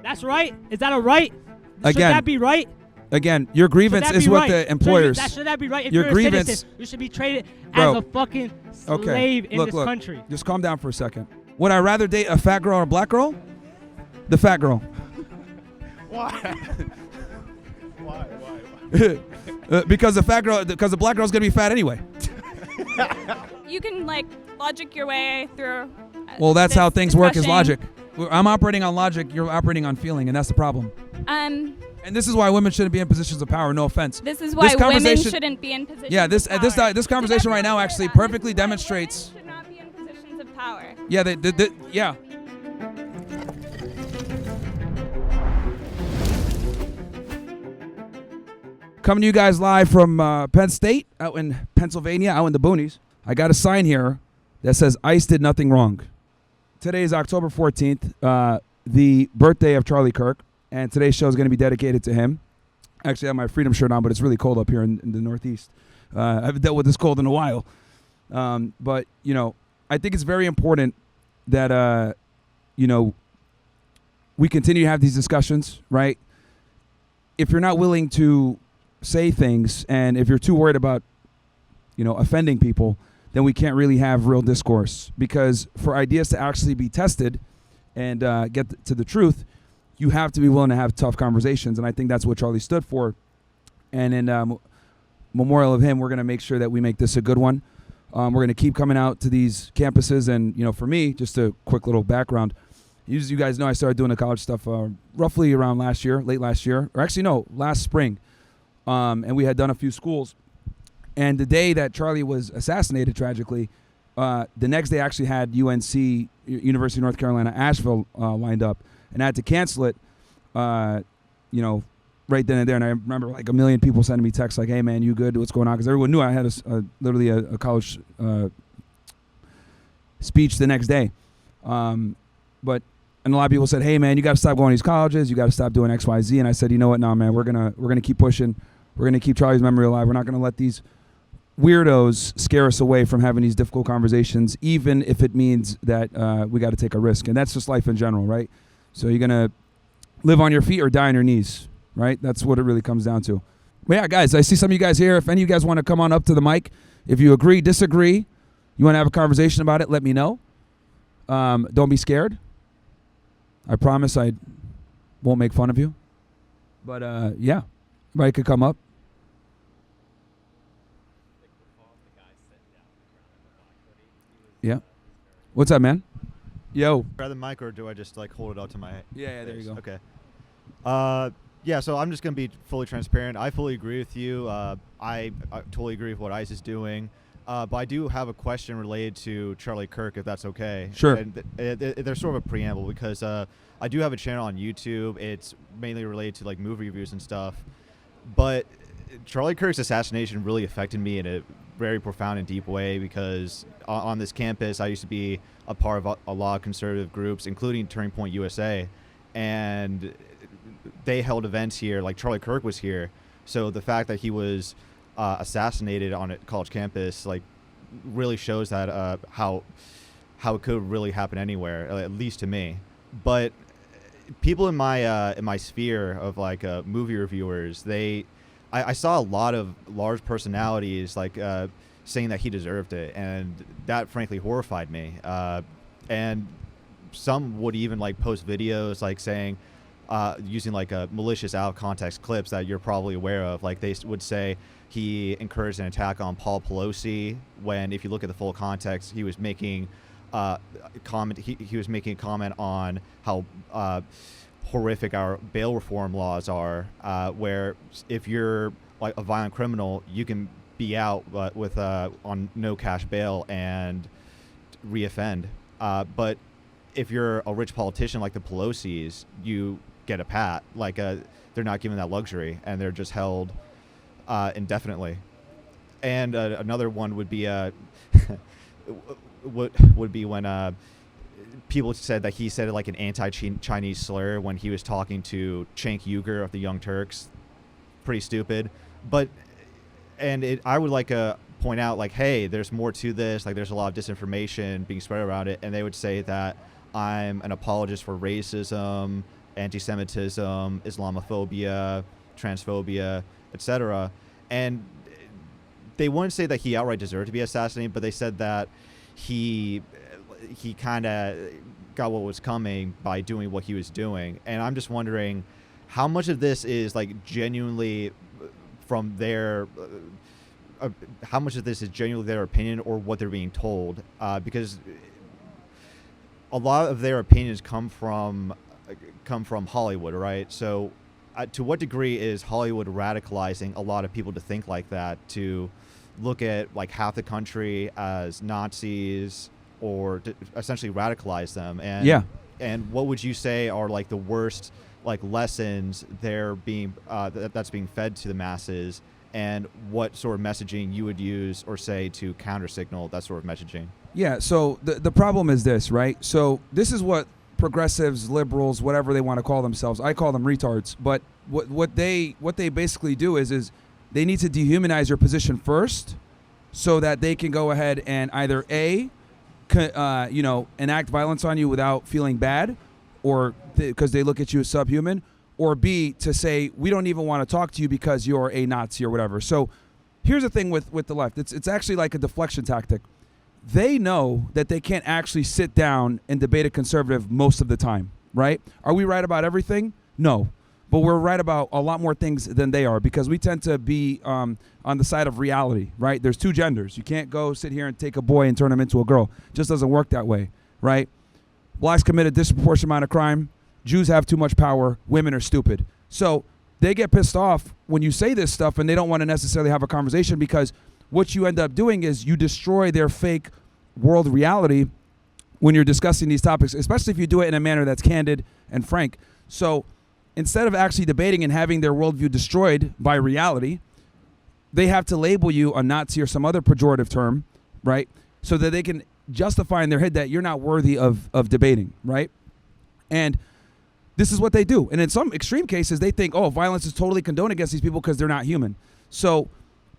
That's right. Is that a right? Again, should that be right? Again, your grievance is with the employers. Should that be right? If your you're grievance, a citizen, you should be treated as a fucking slave in this country. Just calm down for a second. Would I rather date a fat girl or a black girl? The fat girl. Why? Because the black girl's gonna be fat anyway. You can logic your way through. Well, that's how things work, is logic. I'm operating on logic. You're operating on feeling, and that's the problem. And this is why women shouldn't be in positions of power. No offense. This is why women shouldn't be in positions. Yeah, this of power. this conversation right now actually perfectly demonstrates. Women should not be in positions of power. Yeah, yeah. Coming to you guys live from Penn State, out in Pennsylvania, out in the boonies. I got a sign here that says ICE did nothing wrong. Today is October 14th, the birthday of Charlie Kirk, and today's show is going to be dedicated to him. Actually, I have my Freedom shirt on, but it's really cold up here in the Northeast. I haven't dealt with this cold in a while. But, I think it's very important that, we continue to have these discussions, right? If you're not willing to say things, and if you're too worried about, offending people, then we can't really have real discourse. Because for ideas to actually be tested and get to the truth, you have to be willing to have tough conversations. And I think that's what Charlie stood for. And in memorial of him, we're going to make sure that we make this a good one. We're going to keep coming out to these campuses. And, for me, just a quick little background. You guys know I started doing the college stuff roughly around late last year. Or actually, no, last spring. And we had done a few schools. And the day that Charlie was assassinated, tragically, the next day I actually had UNC, University of North Carolina, Asheville, lined up. And I had to cancel it, right then and there. And I remember a million people sending me texts like, hey, man, you good? What's going on? Because everyone knew I had literally a college speech the next day. And a lot of people said, hey, man, you got to stop going to these colleges. You got to stop doing X, Y, Z. And I said, you know what? No, man, we're gonna keep pushing. We're going to keep Charlie's memory alive. We're not going to let these weirdos scare us away from having these difficult conversations, even if it means that we got to take a risk. And that's just life in general, right? So you're going to live on your feet or die on your knees, right? That's what it really comes down to. But yeah, guys, I see some of you guys here. If any of you guys want to come on up to the mic, if you agree, disagree, you want to have a conversation about it, let me know. Don't be scared. I promise I won't make fun of you. But yeah, everybody could come up. Yeah. What's up, man? Yo. Grab the mic, or do I just hold it up to my face? Yeah, there you go. Okay. Yeah, so I'm just going to be fully transparent. I fully agree with you. I totally agree with what ICE is doing. But I do have a question related to Charlie Kirk, if that's okay. Sure. And there's sort of a preamble, because I do have a channel on YouTube. It's mainly related to movie reviews and stuff. But Charlie Kirk's assassination really affected me in a very profound and deep way, because on this campus, I used to be a part of a lot of conservative groups, including Turning Point USA, and they held events here. Charlie Kirk was here, so the fact that he was assassinated on a college campus really shows that how it could really happen anywhere, at least to me. But people in my sphere of movie reviewers, I saw a lot of large personalities saying that he deserved it, and that frankly horrified me. And some would even post videos saying, using malicious out of context clips that you're probably aware of. They would say he encouraged an attack on Paul Pelosi, when if you look at the full context, he was making he was making a comment on how horrific our bail reform laws are, where if you're a violent criminal, you can be out with on no cash bail and reoffend. But if you're a rich politician like the Pelosi's, you get a pat. They're not given that luxury, and they're just held indefinitely. And another one would be would be when people said that he said an anti-Chinese slur when he was talking to Cenk Uygur of the Young Turks. Pretty stupid. But I would point out hey, there's more to this. There's a lot of disinformation being spread around it, and they would say that I'm an apologist for racism anti-Semitism, Islamophobia, transphobia, etc. And they wouldn't say that he outright deserved to be assassinated, but they said that he kind of got what was coming by doing what he was doing. And I'm just wondering how much of this is like genuinely from their how much of this is genuinely their opinion or what they're being told, because a lot of their opinions come from Hollywood, right? So to what degree is Hollywood radicalizing a lot of people to think like that, to look at like half the country as Nazis, or to essentially radicalize them? And yeah. And what would you say are like the worst like lessons they're being that's being fed to the masses, and what sort of messaging you would use or say to counter signal that sort of messaging? Yeah, so the problem is this, right? So this is what progressives, liberals, whatever they want to call themselves, I call them retards, but what they basically do is they need to dehumanize your position first so that they can go ahead and either enact violence on you without feeling bad, or because they look at you as subhuman, or B, to say, we don't even want to talk to you because you're a Nazi or whatever. So here's the thing with the left. It's actually like a deflection tactic. They know that they can't actually sit down and debate a conservative most of the time, right? Are we right about everything? No. But we're right about a lot more things than they are, because we tend to be on the side of reality, right? There's two genders. You can't go sit here and take a boy and turn him into a girl. It just doesn't work that way, right? Blacks commit a disproportionate amount of crime. Jews have too much power. Women are stupid. So they get pissed off when you say this stuff, and they don't want to necessarily have a conversation, because what you end up doing is you destroy their fake world reality when you're discussing these topics, especially if you do it in a manner that's candid and frank. So instead of actually debating and having their worldview destroyed by reality, they have to label you a Nazi or some other pejorative term, right? So that they can justify in their head that you're not worthy of debating, right? And this is what they do. And in some extreme cases, they think, oh, violence is totally condoned against these people because they're not human. So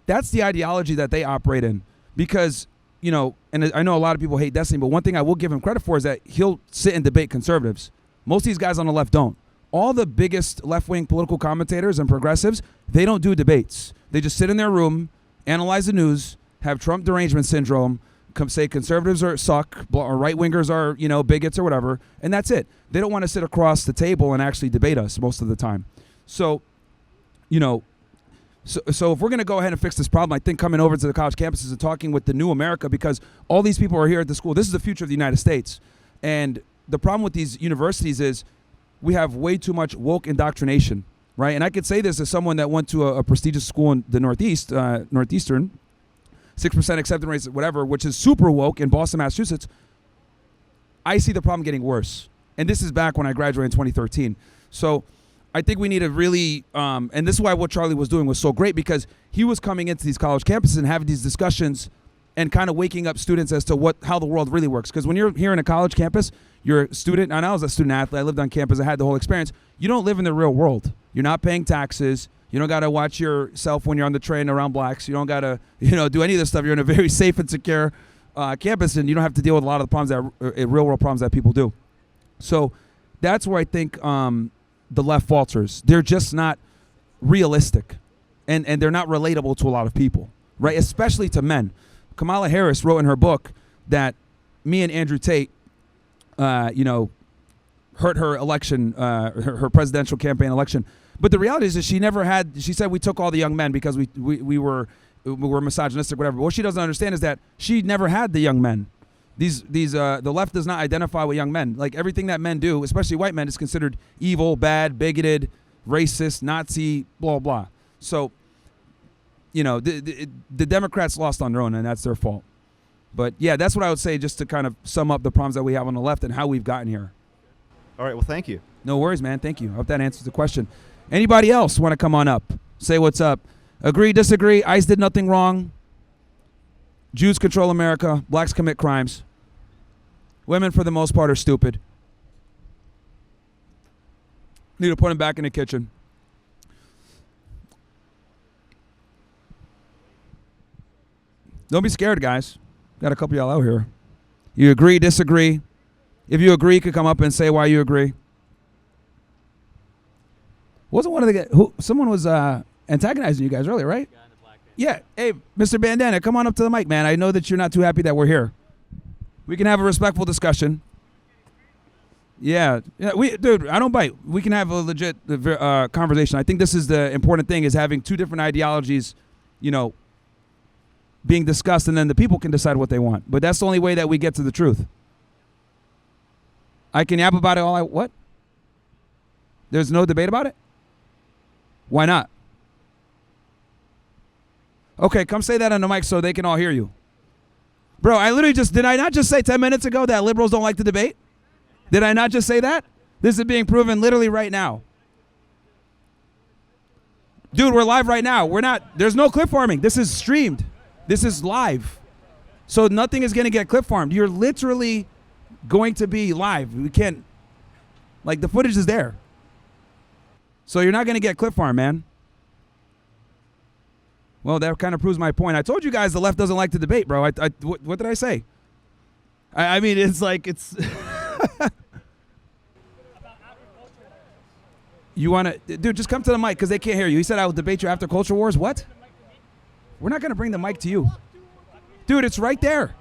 that's the ideology that they operate in. Because, you know, and I know a lot of people hate Destiny, but one thing I will give him credit for is that he'll sit and debate conservatives. Most of these guys on the left don't. All the biggest left-wing political commentators and progressives, they don't do debates. They just sit in their room, analyze the news, have Trump derangement syndrome, say conservatives suck, or right-wingers are, you know, bigots or whatever, and that's it. They don't want to sit across the table and actually debate us most of the time. So, you know, so if we're going to go ahead and fix this problem, I think coming over to the college campuses and talking with the new America, because all these people are here at the school. This is the future of the United States. And the problem with these universities is we have way too much woke indoctrination, right? And I could say this as someone that went to a prestigious school in the Northeast, Northeastern, 6% acceptance rates, whatever, which is super woke in Boston, Massachusetts. I see the problem getting worse. And this is back when I graduated in 2013. So I think we need to really, and this is why what Charlie was doing was so great, because he was coming into these college campuses and having these discussions and kind of waking up students as to how the world really works. Because when you're here in a college campus, you're a student, and I was a student athlete, I lived on campus, I had the whole experience. You don't live in the real world. You're not paying taxes. You don't got to watch yourself when you're on the train around blacks. You don't got to, do any of this stuff. You're in a very safe and secure campus, and you don't have to deal with a lot of the problems real world problems that people do. So that's where I think the left falters. They're just not realistic, and they're not relatable to a lot of people, right? Especially to men. Kamala Harris wrote in her book that me and Andrew Tate, hurt her election, her presidential campaign election. But the reality is that she said we took all the young men because we were misogynistic, whatever. But what she doesn't understand is that she never had the young men. The left does not identify with young men. Like everything that men do, especially white men, is considered evil, bad, bigoted, racist, Nazi, blah, blah. So, the Democrats lost on their own, and that's their fault. But yeah, that's what I would say, just to kind of sum up the problems that we have on the left and how we've gotten here. All right. Well, thank you. No worries, man. Thank you. I hope that answers the question. Anybody else want to come on up? Say what's up. Agree, disagree. ICE did nothing wrong. Jews control America. Blacks commit crimes. Women, for the most part, are stupid. Need to put them back in the kitchen. Don't be scared, guys. Got a couple y'all out here. You agree, disagree. If you agree, you could come up and say why you agree. Wasn't one of the guys who someone was antagonizing you guys earlier, right? Yeah. Hey, Mr. Bandana, come on up to the mic, man. I know that you're not too happy that we're here. We can have a respectful discussion. Yeah, dude, I don't bite. We can have a legit conversation. I think this is the important thing: is having two different ideologies, being discussed, and then the people can decide what they want. But that's the only way that we get to the truth. I can yap about it all what? There's no debate about it? Why not? Okay, come say that on the mic so they can all hear you. Bro, did I not just say 10 minutes ago that liberals don't like to debate? Did I not just say that? This is being proven literally right now. Dude, we're live right now. There's no clip farming. This is streamed. This is live. So nothing is going to get clip farmed. You're literally going to be live. We can't, the footage is there. So you're not going to get clip farm, man. Well, that kind of proves my point. I told you guys the left doesn't like to debate, bro. What did I say? I mean, it's You want to, dude, just come to the mic because they can't hear you. He said I will debate you after culture wars. What? We're not going to bring the mic to you. Dude, it's right there.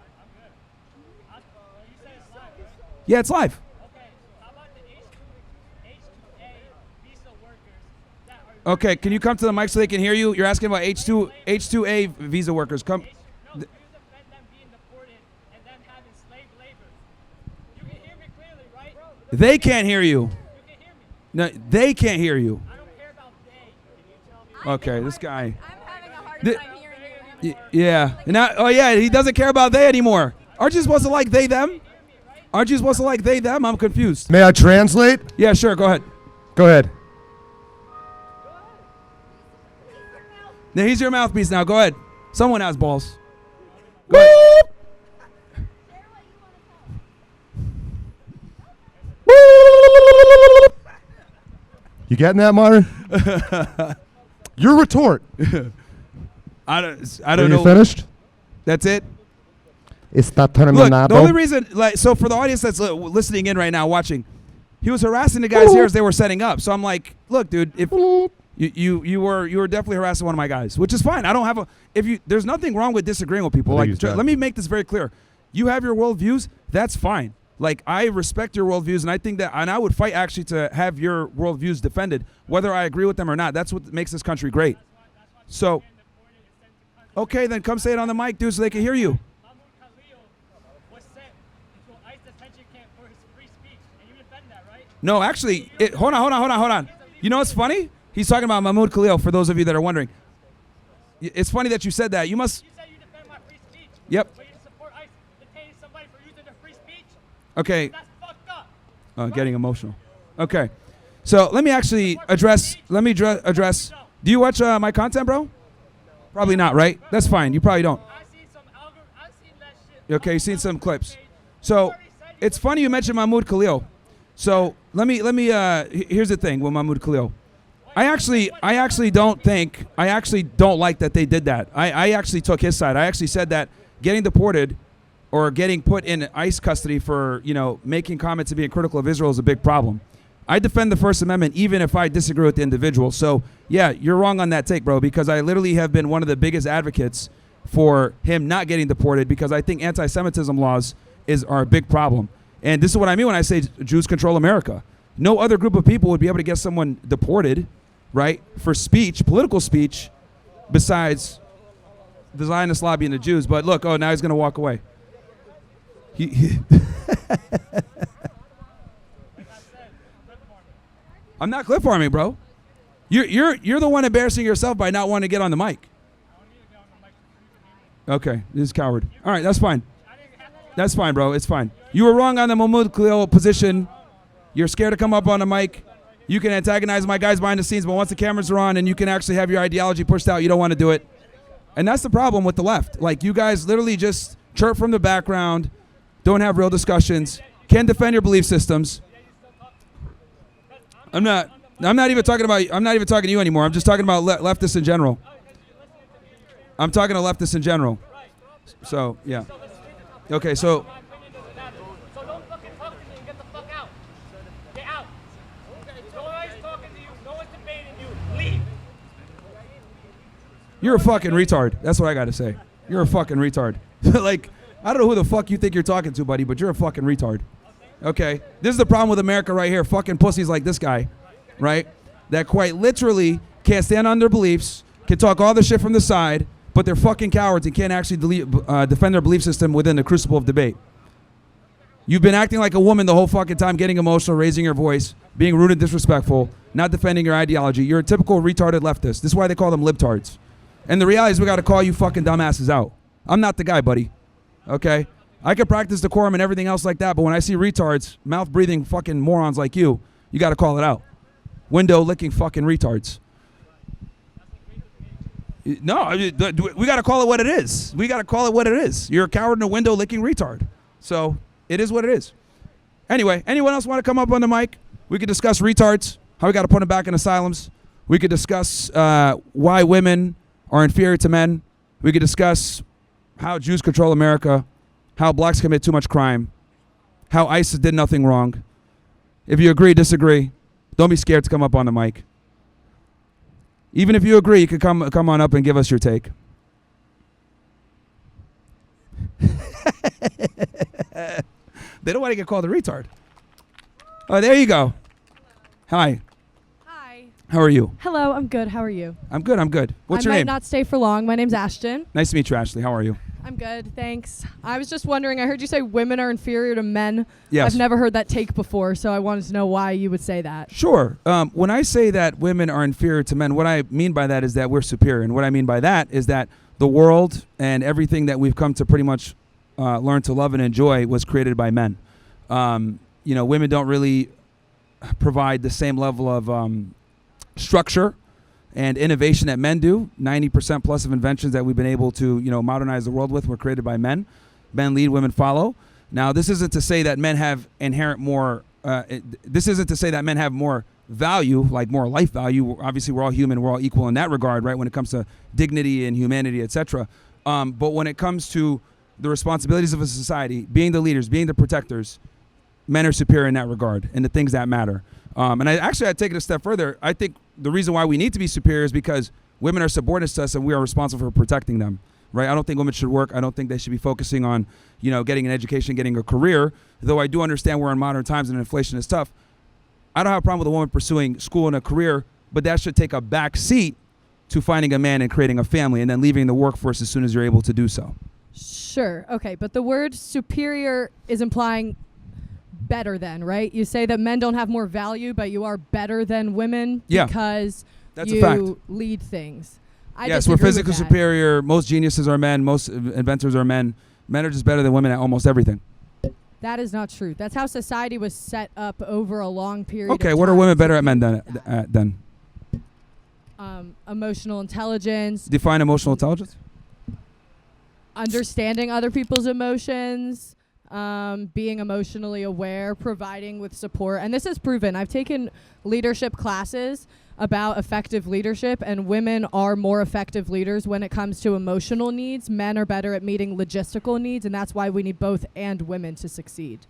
Yeah, it's live. Okay, can you come to the mic so they can hear you? You're asking about H2A visa workers. Come. They can't hear you. No, they can't hear you. Okay, this guy. I'm having a harder time hearing you. Yeah. Oh, yeah, he doesn't care about they anymore. Aren't you supposed to like they, them? Aren't you supposed to like they, them? I'm confused. May I translate? Yeah, sure, go ahead. Go ahead. Now, he's your mouthpiece now. Go ahead. Someone has balls. Go ahead. You getting that, Myron? Your retort. I don't Are know. you finished? That's it? Está Look, terminado. the only reason, so for the audience that's listening in right now, watching, he was harassing the guys here as they were setting up. So I'm like, look, dude, if you were definitely harassing one of my guys, which is fine. I don't have there's nothing wrong with disagreeing with people. Let me make this very clear. You have your worldviews, that's fine. I respect your worldviews, and I think that, and I would fight actually to have your worldviews defended, whether I agree with them or not. That's what makes this country great. So, okay, then come say it on the mic, dude, so they can hear you. Mahmoud Khalil was sent into an ICE detention camp for his free speech, and you defend that, right? No, actually, hold on. You know what's funny? He's talking about Mahmoud Khalil, for those of you that are wondering. It's funny that you said that. You said you defend my free speech. Yep. But you support ICE detaining somebody for using their free speech? Okay. That's fucked up. Oh, getting emotional. Okay. So let me actually address. Do you watch my content, bro? Probably not, right? That's fine. You probably don't. I've seen that shit. Okay, you've seen some clips. So it's funny you mentioned Mahmoud Khalil. So let me. Here's the thing with Mahmoud Khalil. I actually don't like that they did that. I actually took his side. I actually said that getting deported or getting put in ICE custody for, making comments and being critical of Israel is a big problem. I defend the First Amendment even if I disagree with the individual. So, yeah, you're wrong on that take, bro, because I literally have been one of the biggest advocates for him not getting deported because I think anti-Semitism laws are a big problem. And this is what I mean when I say Jews control America. No other group of people would be able to get someone deported, right, for speech, political speech, besides the Zionist lobby and the Jews. But look, now he's going to walk away. I'm not clip farming, bro. You're the one embarrassing yourself by not wanting to get on the mic. Okay, this is coward. All right, that's fine. That's fine, bro. It's fine. You were wrong on the Mahmoud Khalil position. You're scared to come up on the mic. You can antagonize my guys behind the scenes, but once the cameras are on and you can actually have your ideology pushed out, you don't want to do it. And that's the problem with the left. You guys literally just chirp from the background, don't have real discussions, can't defend your belief systems. I'm not even talking to you anymore. I'm just talking about leftists in general. I'm talking to leftists in general. So, yeah. Okay, so don't fucking talk to me and get the fuck out. Get out. Nobody's talking to you. No one's debating. You're a fucking retard. That's what I got to say. You're a fucking retard. Like, I don't know who the fuck you think you're talking to, buddy, but you're a fucking retard. Okay? This is the problem with America right here. Fucking pussies like this guy, right? That quite literally can't stand on their beliefs, can talk all the shit from the side, but they're fucking cowards and can't actually defend their belief system within the crucible of debate. You've been acting like a woman the whole fucking time, getting emotional, raising your voice, being rude and disrespectful, not defending your ideology. You're a typical retarded leftist. This is why they call them libtards. And the reality is we got to call you fucking dumbasses out. I'm not the guy, buddy. Okay? I can practice decorum and everything else like that, but when I see retards, mouth-breathing fucking morons like you got to call it out. Window-licking fucking retards. No, we got to call it what it is. We got to call it what it is. You're a coward and a window-licking retard. So it is what it is. Anyway, anyone else want to come up on the mic? We could discuss retards, how we got to put them back in asylums. We could discuss why women are inferior to men. We could discuss how Jews control America, how blacks commit too much crime, how ISIS did nothing wrong. If you agree, disagree, don't be scared to come up on the mic. Even if you agree, you could come on up and give us your take. They don't want to get called a retard. Oh, there you go. Hi. Hi. How are you? Hello, I'm good. How are you? I'm good. What's your I name? might not stay for long. My name's Ashton. Nice to meet you, Ashley. How are you? I'm good, thanks. I was just wondering, I heard you say women are inferior to men. Yes. I've never heard that take before, so I wanted to know why you would say that. Sure. When I say that women are inferior to men, what I mean by that is that we're superior. And what I mean by that is that the world and everything that we've come to pretty much learn to love and enjoy was created by men. Women don't really provide the same level of structure and innovation that men do. 90% plus of inventions that we've been able to, modernize the world with were created by men. Men lead, women follow. Now, this isn't to say that men have inherent more. This isn't to say that men have more value, like more life value. Obviously, we're all human. We're all equal in that regard, right? When it comes to dignity and humanity, etc. But when it comes to the responsibilities of a society, being the leaders, being the protectors, men are superior in that regard, and the things that matter. And I'd take it a step further. I think the reason why we need to be superior is because women are subordinates to us, and we are responsible for protecting them, right? I don't think women should work. I don't think they should be focusing on, getting an education, getting a career. Though I do understand we're in modern times and inflation is tough. I don't have a problem with a woman pursuing school and a career, but that should take a back seat to finding a man and creating a family, and then leaving the workforce as soon as you're able to do so. Sure, okay, but the word superior is implying better than, right? You say that men don't have more value, but you are better than women because that's a fact. You lead things. Yes, we're physically superior. Most geniuses are men. Most inventors are men. Men are just better than women at almost everything. That is not true. That's how society was set up over a long period of Okay, time. what are women better at men than? Emotional intelligence. Define emotional intelligence. Understanding other people's emotions, being emotionally aware, providing with support. And this is proven. I've taken leadership classes about effective leadership, and women are more effective leaders when it comes to emotional needs. Men are better at meeting logistical needs, and that's why we need both and women to succeed.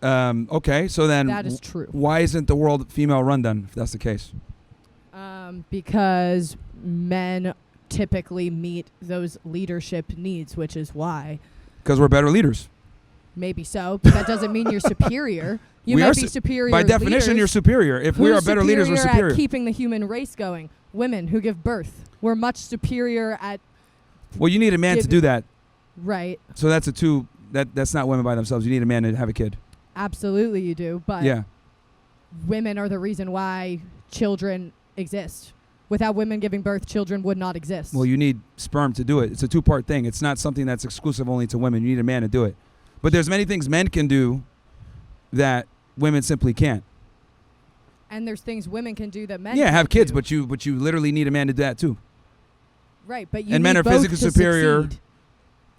Okay, so then that is true. Why isn't the world female run then, if that's the case? Because men typically meet those leadership needs, which is why. Because we're better leaders. Maybe so, but that doesn't mean you're superior. You might be superior. By definition, you're superior. If we are better leaders, we're superior. At keeping the human race going. Women who give birth. We're much superior at. Well, you need a man to do that. Right. So that's not women by themselves. You need a man to have a kid. Absolutely, you do. But yeah, women are the reason why children exist. Without women giving birth, children would not exist. Well, you need sperm to do it. It's a two-part thing. It's not something that's exclusive only to women. You need a man to do it. But there's many things men can do that women simply can't. And there's things women can do that men can't have kids, do. but you literally need a man to do that too. Right, but you and need men are both physically to superior. Succeed.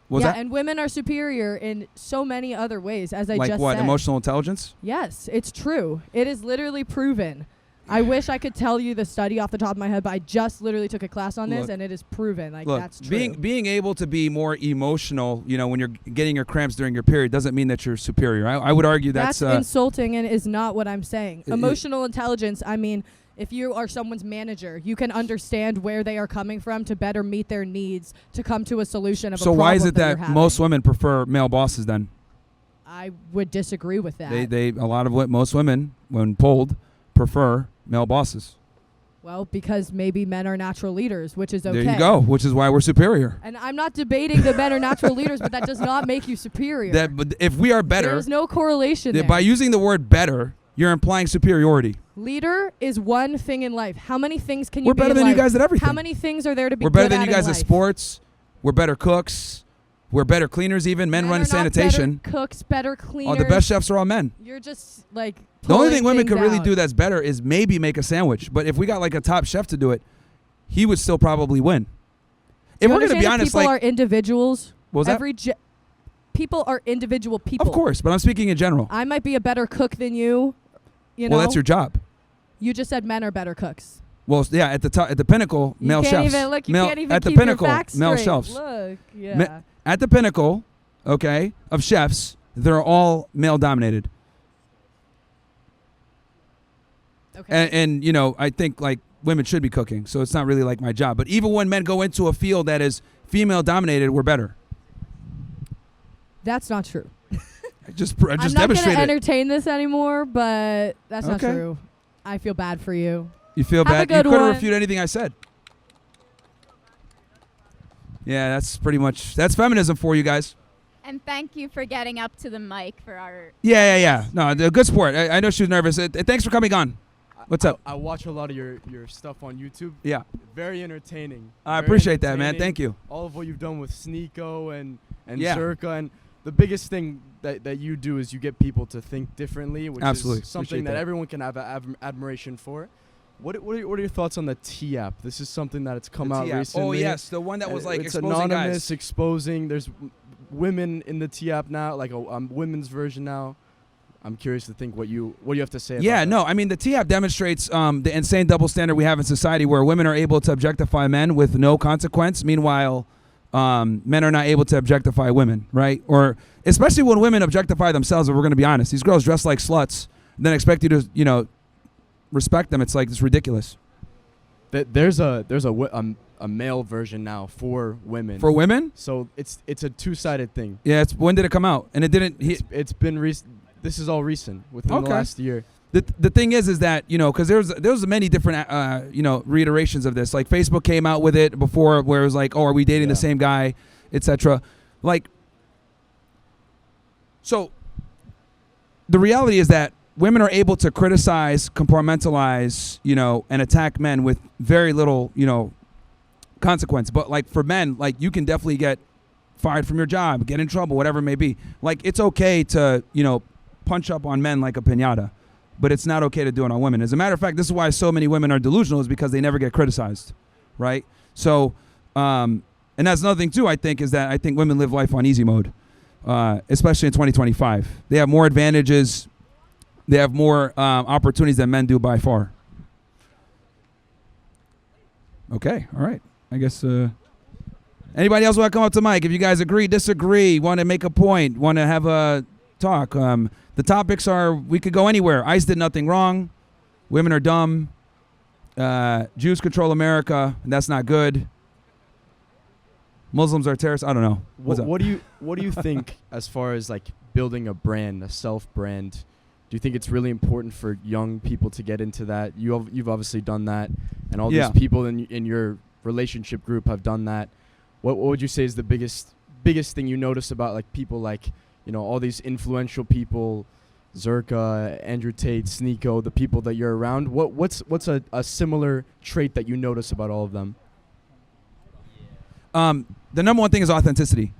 What's that? And women are superior in so many other ways, as I like just what? said. Emotional intelligence? Yes, it's true. It is literally proven. I wish I could tell you the study off the top of my head, but I just literally took a class on this, Look. and it is proven. Like, Look, that's true. being able to be more emotional, when you're getting your cramps during your period, doesn't mean that you're superior. I would argue that's that's insulting and is not what I'm saying. it- Emotional intelligence, I mean, if you are someone's manager, you can understand where they are coming from to better meet their needs, to come to a solution of a so. problem Why is it that, you're that having. most women prefer male bosses then? I would disagree with that. A lot of most women, when polled, prefer male bosses. Well, because maybe men are natural leaders, which is okay. There you go, which is why we're superior. And I'm not debating that men are natural leaders, but that does not make you superior. But if we are better, There's no correlation there. by using the word better, you're implying superiority. Leader is one thing in life. How many things can you We're be better in than life? you guys at everything. How many things are there to be We're better good than you at guys in at life? sports. We're better cooks. We're better cleaners even. Men run are not sanitation. Better cooks, better cleaners. Oh, the best chefs are all men. You're just like The only pulling thing women things could really out. do that's better is maybe make a sandwich. But if we got like a top chef to do it, he would still probably win. If You we're going to be understand that honest, people like, are individuals. what was that? Every people are individual people. Of course, but I'm speaking in general. I might be a better cook than you. You know. Well, that's your job. You just said men are better cooks. Well, yeah, at the top, at the pinnacle, You male can't chefs. even look. You Male- can't even at the keep pinnacle, your facts male straight. chefs. Look, yeah. At the pinnacle, okay, of chefs, they're all male dominated. Okay. And I think like women should be cooking, so it's not really like my job. But even when men go into a field that is female dominated, we're better. That's not true. I just I'm not going to demonstrated it. entertain this anymore, but that's not Okay. true. I feel bad for you. You feel Have a bad? You good couldn't one. refute anything I said. Yeah, that's pretty much that's feminism for you guys. And thank you for getting up to the mic for our. Yeah. No, the good sport. I know she was nervous. Thanks for coming on. What's up? I watch a lot of your stuff on YouTube. Yeah, Very entertaining. I Very appreciate that, man. entertaining. Thank you. All of what you've done with Sneeko and Yeah. Zerka, and the biggest thing that you do is you get people to think differently, which Absolutely. is something Appreciate that that. everyone can have admiration for. What are your thoughts on the T app? This is something that it's come The out T-app. recently. Oh yes, the one that was like it's exposing anonymous, guys. exposing. There's women in the T app now, like a women's version now. I'm curious to think what you have to say. Yeah, about no, I mean the T-app demonstrates the insane double standard we have in society, where women are able to objectify men with no consequence. Meanwhile, men are not able to objectify women, right? Or especially when women objectify themselves. If we're going to be honest, these girls dress like sluts, and then expect you to, respect them. It's like it's ridiculous. There's a male version now for women. For women, So it's a two-sided thing. yeah. When did it come out? And it didn't. It's been this is all recent within Okay. the last year. The thing is that because there's many different reiterations of this. Like Facebook came out with it before, where it was like, oh, are we dating the Yeah. same guy, etc. Like, so the reality is that women are able to criticize, compartmentalize, and attack men with very little, consequence. But like for men, like you can definitely get fired from your job, get in trouble, whatever it may be. Like it's okay to, punch up on men like a piñata, but it's not okay to do it on women. As a matter of fact, this is why so many women are delusional, is because they never get criticized, right? So, and that's another thing too, I think, is that I think women live life on easy mode, especially in 2025. They have more advantages. They have more opportunities than men do by far. Okay, all right. I guess anybody else want to come up to mic? If you guys agree, disagree, want to make a point, want to have a talk. The topics are, we could go anywhere. ICE did nothing wrong. Women are dumb. Jews control America, and that's not good. Muslims are terrorists. I don't know. What's up? What do you think as far as like building a brand, a self-brand? Do you think it's really important for young people to get into that? You've obviously done that, and all Yeah. these people in your relationship group have done that. What would you say is the biggest thing you notice about like people like all these influential people, Zerka, Andrew Tate, Sneeko, the people that you're around? What's a similar trait that you notice about all of them? The number one thing is authenticity.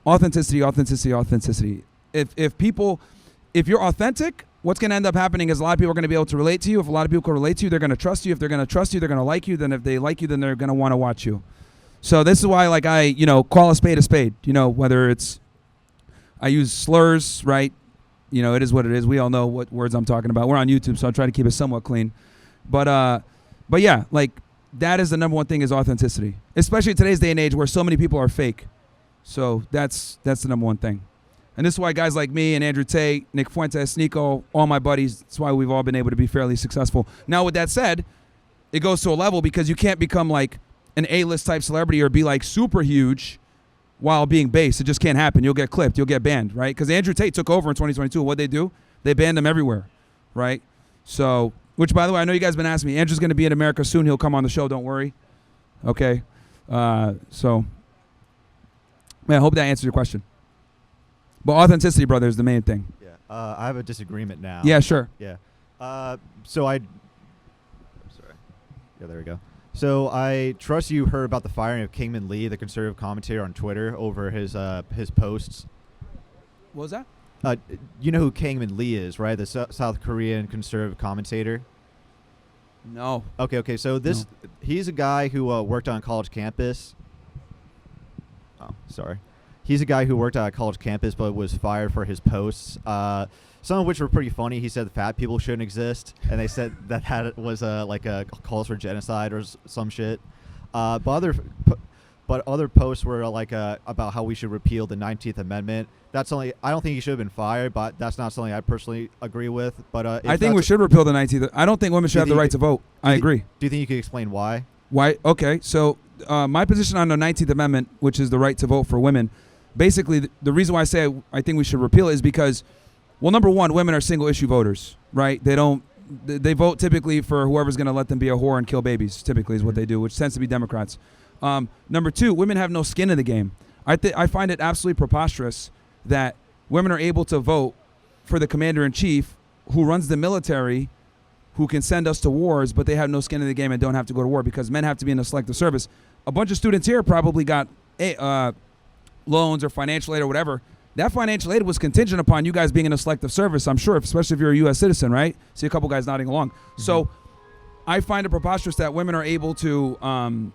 Authenticity. If you're authentic, what's going to end up happening is a lot of people are going to be able to relate to you. If a lot of people can relate to you, they're going to trust you. If they're going to trust you, they're going to like you. Then if they like you, then they're going to want to watch you. So this is why, like, I call a spade. Whether it's, I use slurs, right? It is what it is. We all know what words I'm talking about. We're on YouTube, so I try to keep it somewhat clean. But yeah, like that is the number one thing is authenticity, especially in today's day and age where so many people are fake. So that's the number one thing. And this is why guys like me and Andrew Tate, Nick Fuentes, Nico, all my buddies, that's why we've all been able to be fairly successful. Now, with that said, it goes to a level because you can't become like an A-list type celebrity or be like super huge while being base. It just can't happen. You'll get clipped. You'll get banned, right? Because Andrew Tate took over in 2022. What'd they do? They banned him everywhere, right? So, which, by the way, I know you guys have been asking me. Andrew's going to be in America soon. He'll come on the show. Don't worry. Okay? So, man, I hope that answers your question. But authenticity, brother, is the main thing. Yeah. I have a disagreement now. Yeah, sure. Yeah. Sorry. Yeah, there we go. So I trust you heard about the firing of Kingman Lee, the conservative commentator on Twitter, over his posts. What was that? You know who Kingman Lee is, right? The South Korean conservative commentator. No. Okay. So he's a guy who worked on a college campus. Oh, sorry. He's a guy who worked on a college campus but was fired for his posts. Some of which were pretty funny. He said fat people shouldn't exist, and they said that was like a calls for genocide or some shit. But other posts were like about how we should repeal the 19th Amendment. That's only I don't think he should have been fired, but that's not something I personally agree with. But I think we should repeal the 19th. I don't think women should have the right to vote. I agree. Do you think you could explain why? Why? Okay, so my position on the 19th Amendment, which is the right to vote for women, basically the reason why I say I think we should repeal it is because, well, number one, women are single issue voters, right? They vote typically for whoever's going to let them be a whore and kill babies, typically is what they do, which tends to be Democrats. Number two, women have no skin in the game. I find it absolutely preposterous that women are able to vote for the commander-in-chief who runs the military, who can send us to wars, but they have no skin in the game and don't have to go to war because men have to be in the selective service. A bunch of students here probably got loans or financial aid or whatever. That financial aid was contingent upon you guys being in a selective service, I'm sure, especially if you're a U.S. citizen, right? See a couple guys nodding along. Mm-hmm. So I find it preposterous that women are able to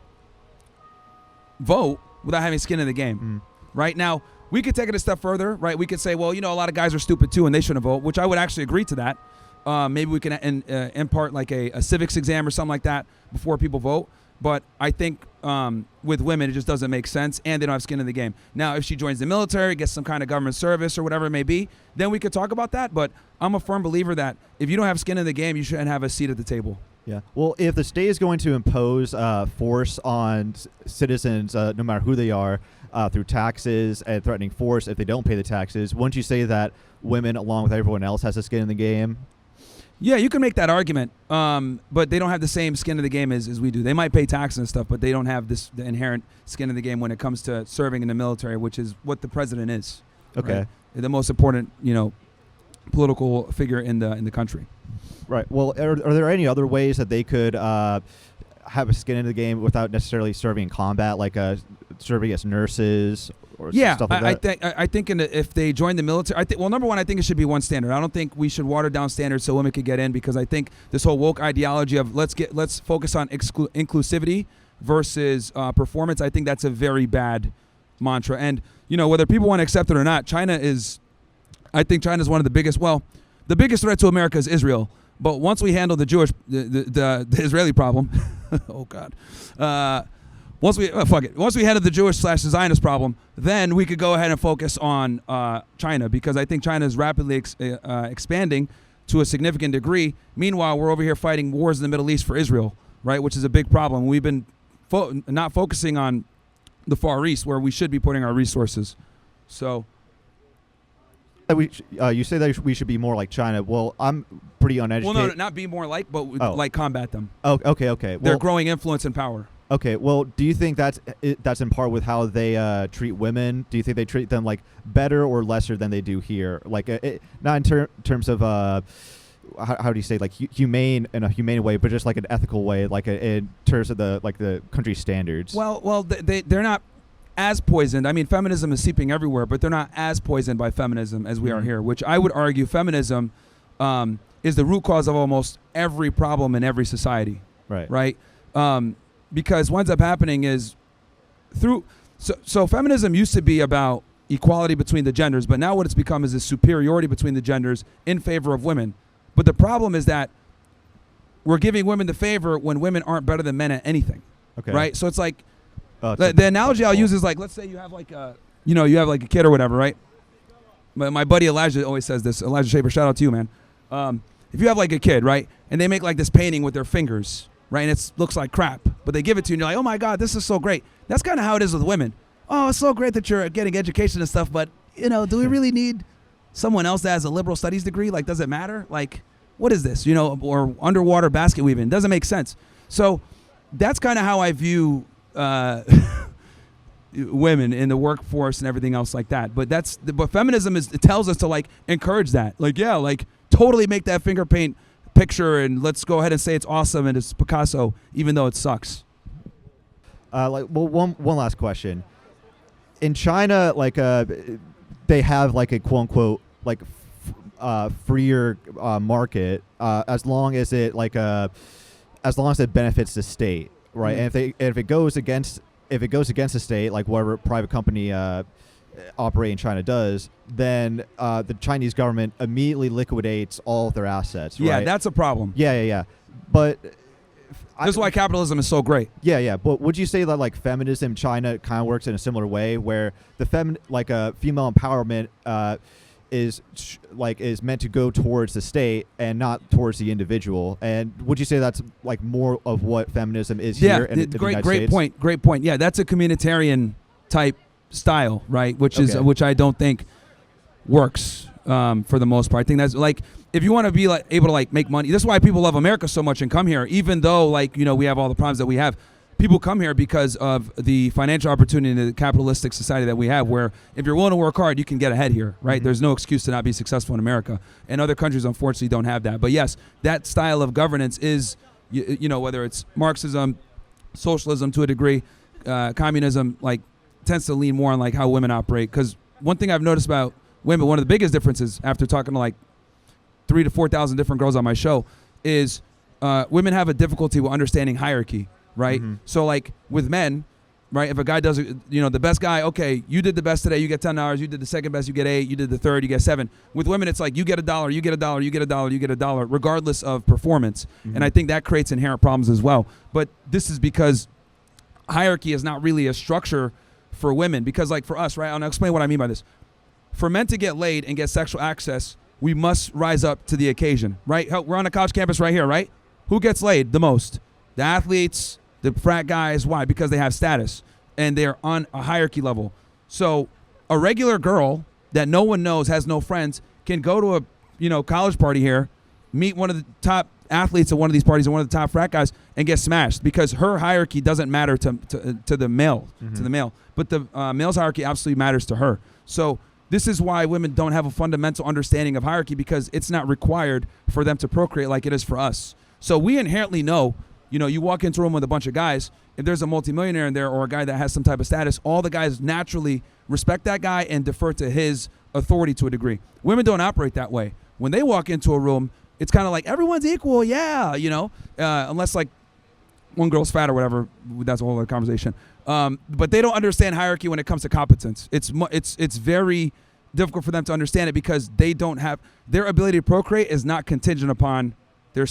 vote without having skin in the game, right? Now, we could take it a step further, right? We could say, well, a lot of guys are stupid too and they shouldn't vote, which I would actually agree to that. Maybe we can impart like a civics exam or something like that before people vote. But I think with women, it just doesn't make sense, and they don't have skin in the game. Now, if she joins the military, gets some kind of government service or whatever it may be, then we could talk about that. But I'm a firm believer that if you don't have skin in the game, you shouldn't have a seat at the table. Yeah. Well, if the state is going to impose force on citizens, no matter who they are, through taxes and threatening force if they don't pay the taxes, wouldn't you say that women, along with everyone else, has a skin in the game? Yeah, you can make that argument, but they don't have the same skin in the game as we do. They might pay taxes and stuff, but they don't have the inherent skin in the game when it comes to serving in the military, which is what the president is. Okay. Right? The most important, political figure in the country. Right. Well, are there any other ways that they could have a skin in the game without necessarily serving in combat, like serving as nurses or stuff like that? I think if they join the military, number one, I think it should be one standard. I don't think we should water down standards so women could get in, because I think this whole woke ideology of let's focus on inclusivity versus performance, I think that's a very bad mantra. And whether people want to accept it or not, I think China is one of the biggest. Well, the biggest threat to America is Israel. But once we handle the Israeli problem, oh God. Once we handle the Jewish/Zionist problem, then we could go ahead and focus on China, because I think China is rapidly expanding to a significant degree. Meanwhile, we're over here fighting wars in the Middle East for Israel, right, which is a big problem. We've been not focusing on the Far East, where we should be putting our resources. So, you say that we should be more like China. Well, I'm pretty uneducated. Well, no, not be more like, but like combat them. Oh, okay. Their growing influence and power. Okay, well, do you think that's in part with how they treat women? Do you think they treat them like better or lesser than they do here? Like, not in terms of how do you say, like humane in a humane way, but just like an ethical way, like in terms of the country standards. Well, they're not as poisoned. I mean, feminism is seeping everywhere, but they're not as poisoned by feminism as we are here. Which I would argue, feminism is the root cause of almost every problem in every society. Right. Because what ends up happening is so feminism used to be about equality between the genders, but now what it's become is a superiority between the genders in favor of women. But the problem is that we're giving women the favor when women aren't better than men at anything. Okay. Right? So it's like It's the analogy I'll use is like, let's say you have like a, you have like a kid or whatever, right? My buddy Elijah always says this. Elijah Shaper, shout out to you, man. If you have like a kid, right, and they make like this painting with their fingers, right, and it looks like crap, but they give it to you and you're like, oh my God, this is so great. That's kind of how it is with women. Oh, it's so great that you're getting education and stuff, but, do we really need someone else that has a liberal studies degree? Like, does it matter? Like, what is this, or underwater basket weaving? It doesn't make sense. So that's kind of how I view women in the workforce and everything else like that. But but feminism it tells us to like encourage that. Like, yeah, like totally make that finger paint picture and let's go ahead and say it's awesome and it's Picasso, even though it sucks. One last question. In China, like they have like a quote unquote like freer market as long as it benefits the state, right? Mm-hmm. And if it goes against the state, like whatever private company operating in China does, then the Chinese government immediately liquidates all of their assets. Yeah, right? that's a problem. Yeah. But That's why capitalism is so great. Yeah. But would you say that like feminism in China kind of works in a similar way, where the female empowerment is meant to go towards the state and not towards the individual? And would you say that's like more of what feminism is here in the United States? Great point. Yeah, that's a communitarian type style, right? Which I don't think works for the most part. I think that's like, if you want to be like able to like make money, this is why people love America so much and come here, even though like, we have all the problems that we have. People come here because of the financial opportunity in the capitalistic society that we have, where if you're willing to work hard, you can get ahead here, right? Mm-hmm. There's no excuse to not be successful in America. And other countries, unfortunately, don't have that. But yes, that style of governance is, whether it's Marxism, socialism to a degree, communism, like tends to lean more on like how women operate. Because one thing I've noticed about women, one of the biggest differences after talking to like 3,000 to 4,000 different girls on my show is women have a difficulty with understanding hierarchy. Right. Mm-hmm. So like with men, right, if a guy does, the best guy, okay, you did the best today, you get $10. You did the second best, you get 8. You did the third, you get 7. With women, it's like you get $1, you get $1, you get $1, you get $1, regardless of performance. Mm-hmm. And I think that creates inherent problems as well. But this is because hierarchy is not really a structure for women. Because like for us, right, I'll explain what I mean by this. For men to get laid and get sexual access, we must rise up to the occasion, right? We're on a college campus right here, right? Who gets laid the most? The athletes, the frat guys. Why? Because they have status and they're on a hierarchy level. So a regular girl that no one knows, has no friends, can go to a college party here, meet one of the top athletes at one of these parties and one of the top frat guys and get smashed because her hierarchy doesn't matter to the male, mm-hmm. to the male. But the male's hierarchy absolutely matters to her. So this is why women don't have a fundamental understanding of hierarchy, because it's not required for them to procreate like it is for us. So we inherently know, you walk into a room with a bunch of guys, if there's a multimillionaire in there or a guy that has some type of status, all the guys naturally respect that guy and defer to his authority to a degree. Women don't operate that way. When they walk into a room, it's kind of like everyone's equal, yeah, unless like one girl's fat or whatever, that's a whole other conversation. But they don't understand hierarchy when it comes to competence. It's very difficult for them to understand it because they don't have, their ability to procreate is not contingent upon their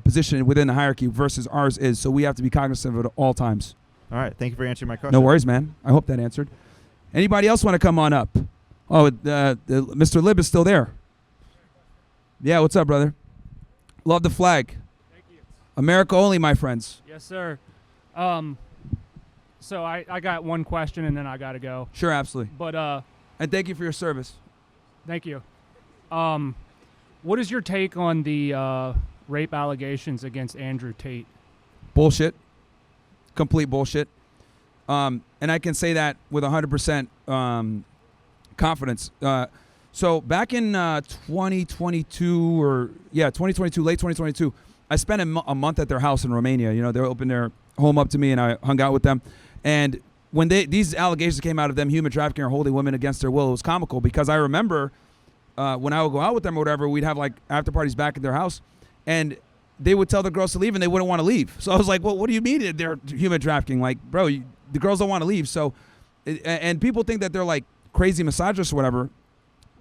position within the hierarchy versus ours is. So we have to be cognizant of it at all times. All right. Thank you for answering my question. No worries, man. I hope that answered. Anybody else want to come on up? Oh, Mr. Lib is still there. Yeah, what's up, brother? Love the flag. Thank you. America only, my friends. Yes, sir. So I got one question and then I got to go. Sure, absolutely. But and thank you for your service. Thank you. What is your take on the rape allegations against Andrew Tate? Bullshit. Complete bullshit. And I can say that with 100% confidence. So back in 2022, late 2022, I spent a month at their house in Romania. They opened their home up to me and I hung out with them. And when these allegations came out of them human trafficking or holding women against their will, it was comical because I remember when I would go out with them or whatever, we'd have like after parties back at their house and they would tell the girls to leave and they wouldn't want to leave. So I was like, well, what do you mean they're human trafficking? Like, bro, the girls don't want to leave. So, and people think that they're like crazy misogynists or whatever.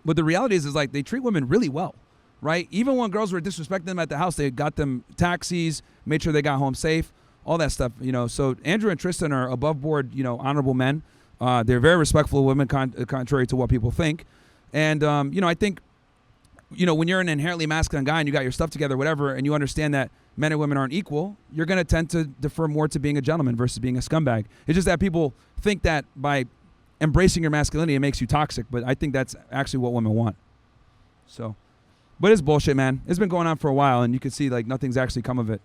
But the reality is like they treat women really well. right? Even when girls were disrespecting them at the house, they got them taxis, made sure they got home safe, all that stuff, you know. So Andrew and Tristan are above board, you know, honorable men. They're very respectful of women, contrary to what people think. And, you know, I think, you know, when you're an inherently masculine guy and you got your stuff together, whatever, and you understand that men and women aren't equal, you're going to tend to defer more to being a gentleman versus being a scumbag. It's just that people think that by embracing your masculinity, it makes you toxic. But I think that's actually what women want. So, but it's bullshit, man. It's been going on for a while, and you can see, like, nothing's actually come of it.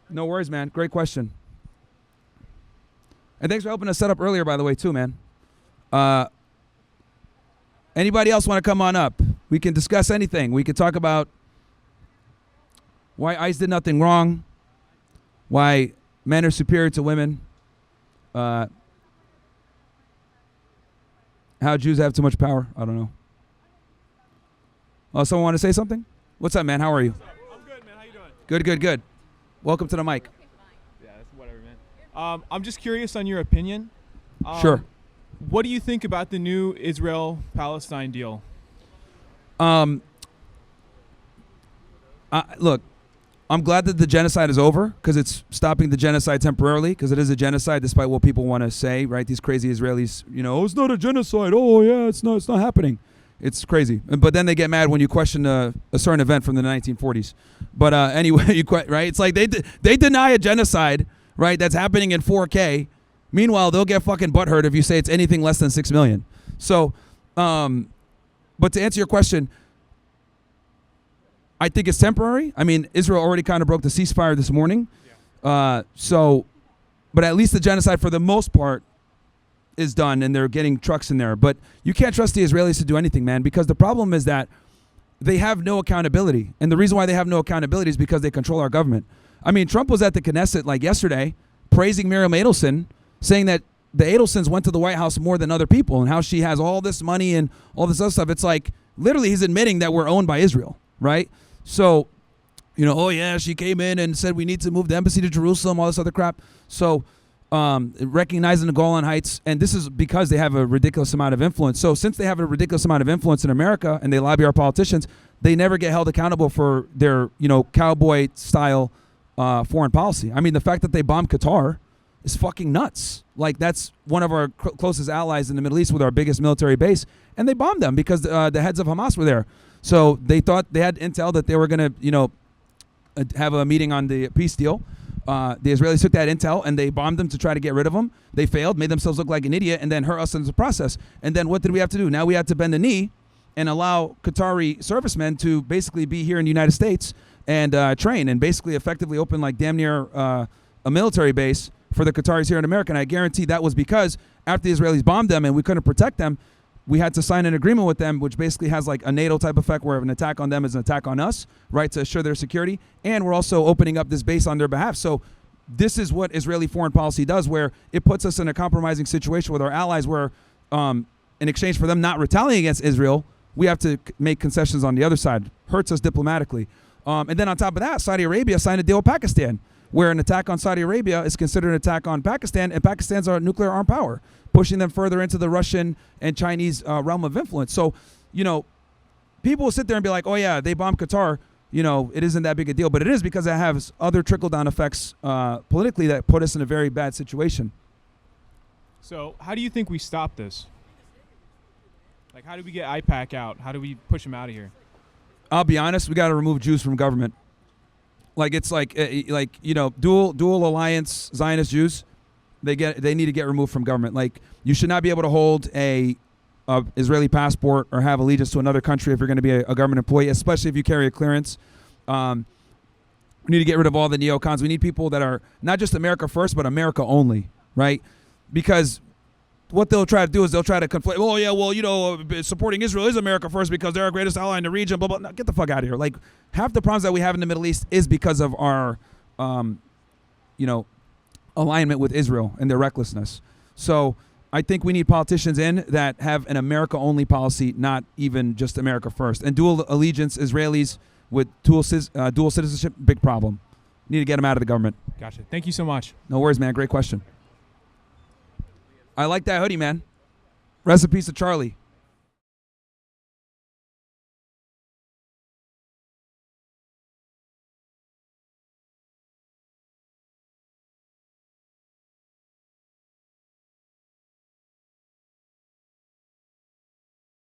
No worries, man. Great question. And thanks for helping us set up earlier, by the way, too, man. Anybody else want to come on up? We can discuss anything. We can talk about why ICE did nothing wrong, why men are superior to women, how Jews have too much power. I don't know. Oh, someone want to say something? What's up, man? How are you? I'm good, man. How you doing? Good, good, good. Welcome to the mic. Yeah, that's whatever, man. I'm just curious on your opinion. Sure. What do you think about the new Israel-Palestine deal? Look, I'm glad that the genocide is over because it's stopping the genocide temporarily, because it is a genocide despite what people want to say, right? These crazy Israelis, you know, oh, it's not a genocide. Oh, yeah, it's not happening. It's crazy. But then they get mad when you question a certain event from the 1940s. But anyway, right? It's like they deny a genocide, right, that's happening in 4K. Meanwhile, they'll get fucking butthurt if you say it's anything less than 6 million. So, but to answer your question, I think it's temporary. I mean, Israel already kind of broke the ceasefire this morning. Yeah. But at least the genocide for the most part is done, and they're getting trucks in there. But you can't trust the Israelis to do anything, man, because the problem is that they have no accountability. And the reason why they have no accountability is because they control our government. I mean, Trump was at the Knesset like yesterday praising Miriam Adelson, saying that the Adelsons went to the White House more than other people and how she has all this money and all this other stuff. It's like literally he's admitting that we're owned by Israel, right? So, you know, oh, yeah, she came in and said we need to move the embassy to Jerusalem, all this other crap. So recognizing the Golan Heights, and this is because they have a ridiculous amount of influence. So since they have a ridiculous amount of influence in America and they lobby our politicians, they never get held accountable for their, you know, cowboy-style foreign policy. I mean, the fact that they bombed Qatar is fucking nuts. Like, that's one of our closest allies in the Middle East with our biggest military base, and they bombed them because the heads of Hamas were there. So they thought they had intel that they were going to, you know, have a meeting on the peace deal. The Israelis took that intel and they bombed them to try to get rid of them. They failed, made themselves look like an idiot, and then hurt us in the process. And then what did we have to do? Now we had to bend the knee and allow Qatari servicemen to basically be here in the United States and train and basically effectively open like damn near a military base for the Qataris here in America. And I guarantee that was because after the Israelis bombed them and we couldn't protect them, we had to sign an agreement with them, which basically has like a NATO type effect where an attack on them is an attack on us, right, to assure their security. And we're also opening up this base on their behalf. So this is what Israeli foreign policy does, where it puts us in a compromising situation with our allies where in exchange for them not retaliating against Israel, we have to make concessions on the other side. Hurts us diplomatically. And then on top of that, Saudi Arabia signed a deal with Pakistan, where an attack on Saudi Arabia is considered an attack on Pakistan, and Pakistan's our nuclear armed power, pushing them further into the Russian and Chinese realm of influence. So, you know, people will sit there and be like, oh, yeah, they bombed Qatar. You know, it isn't that big a deal. But it is because it has other trickle-down effects politically that put us in a very bad situation. So how do you think we stop this? Like, how do we get IPAC out? How do we push them out of here? I'll be honest, we got to remove Jews from government. Like, it's like you know, dual alliance Zionist Jews, they need to get removed from government. Like, you should not be able to hold a Israeli passport or have allegiance to another country if you're going to be a government employee, especially if you carry a clearance. We need to get rid of all the neocons. We need people that are not just America first, but America only, right? Because what they'll try to do is they'll try to conflate, oh, yeah, well, you know, supporting Israel is America first because they're our greatest ally in the region, blah, blah. No, get the fuck out of here. Like, half the problems that we have in the Middle East is because of our, you know, alignment with Israel and their recklessness. So I think we need politicians in that have an America-only policy, not even just America first. And dual allegiance Israelis with dual citizenship, big problem. Need to get them out of the government. Gotcha. Thank you so much. No worries, man. Great question. I like that hoodie, man. Recipes to Charlie.